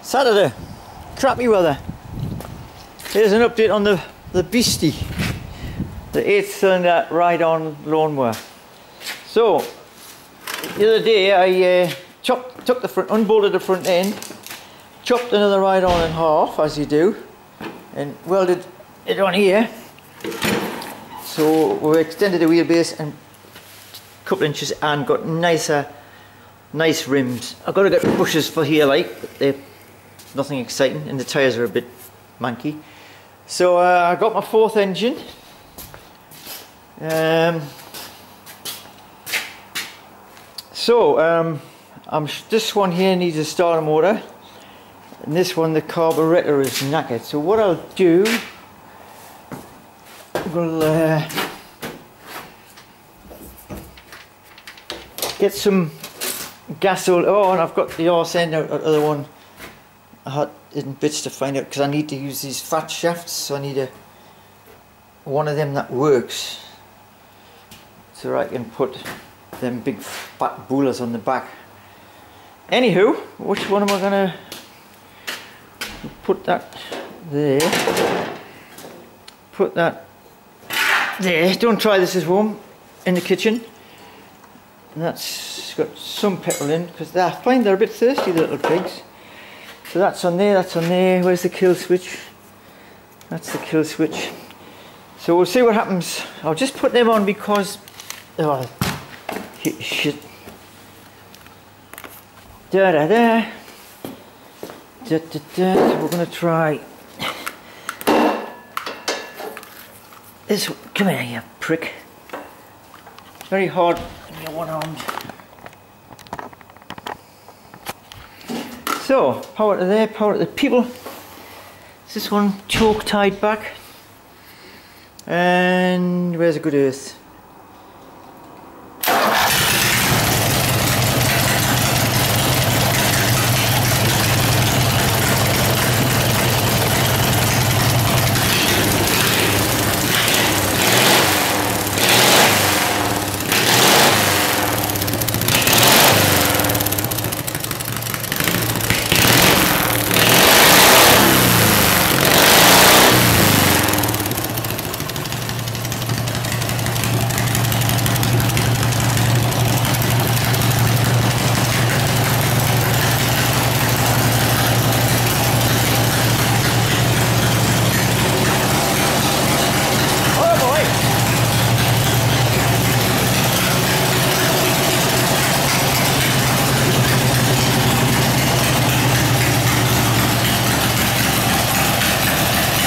Saturday, crappy weather. Here's an update on the beastie, the 8-cylinder ride-on lawnmower. So, the other day I took the front, unbolted the front end, chopped another ride-on in half, as you do, and welded it on here. So we extended the wheelbase and a couple inches and got nice rims. I've got to get bushes for here, like, but they're nothing exciting, and the tyres are a bit manky. So I got my fourth engine. This one here needs a starter motor, and this one, the carburetor, is knackered. So what I'll do, we'll get some gas oil. Oh, and I've got the arse end out of the other one. I had in bits to find out, because I need to use these fat shafts, so I need one of them that works, so I can put them big fat boolers on the back. Anywho, which one am I gonna put? That there. Put that there. Don't try this at home in the kitchen. And that's got some petrol in, because I find they're a bit thirsty, the little pigs. So that's on there, that's on there. Where's the kill switch? That's the kill switch. So we'll see what happens. I'll just put them on because, oh, shit. Da da da. Da da da. So we're gonna try this one. Come here, you prick. It's very hard when you're one-armed. So, power to there, power to the people. Is this one choke tied back? And where's a good earth?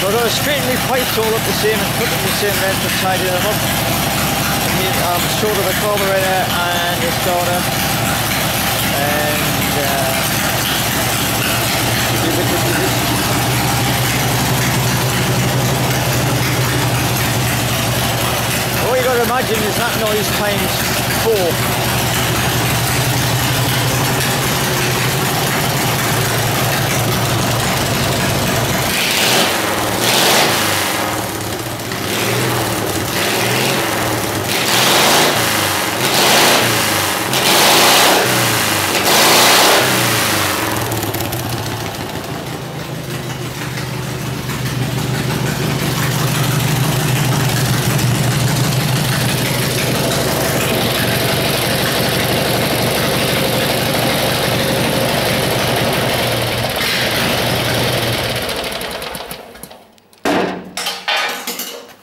I've got to straighten my pipes all up the same and put them the same length and tidy them up. I'm short of the carburetor and the starter, and all you got to imagine is that noise times 4.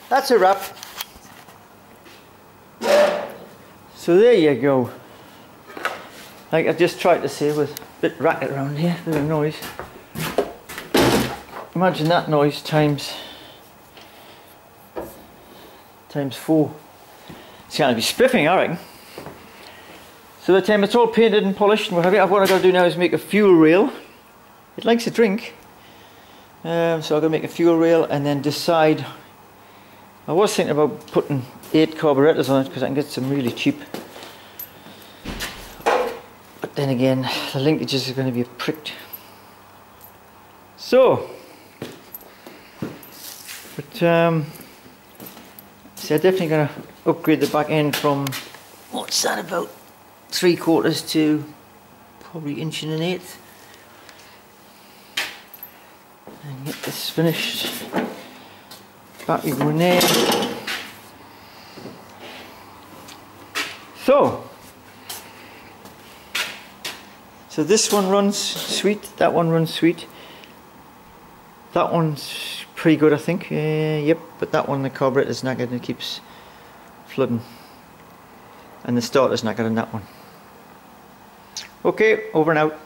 That's a wrap. So there you go. Like I just tried to say, with a bit racket around here, a bit of noise. Imagine that noise times 4. It's going to be spiffing, I reckon. So by the time it's all painted and polished and what have you, what I've got to do now is make a fuel rail. It likes a drink. So I've got to make a fuel rail and then decide. I was thinking about putting 8 carburetors on it, because I can get some really cheap. But then again, the linkages are going to be pricked. So, so I'm definitely going to upgrade the back end from, what's that, about 3/4 to probably 1 1/8. and get this finished. Battery going there. So this one runs sweet, that one runs sweet. That one's pretty good, I think. Yep, but that one, the carburetor's knackered and it keeps flooding. And the starter's knackered on that one. Okay, over and out.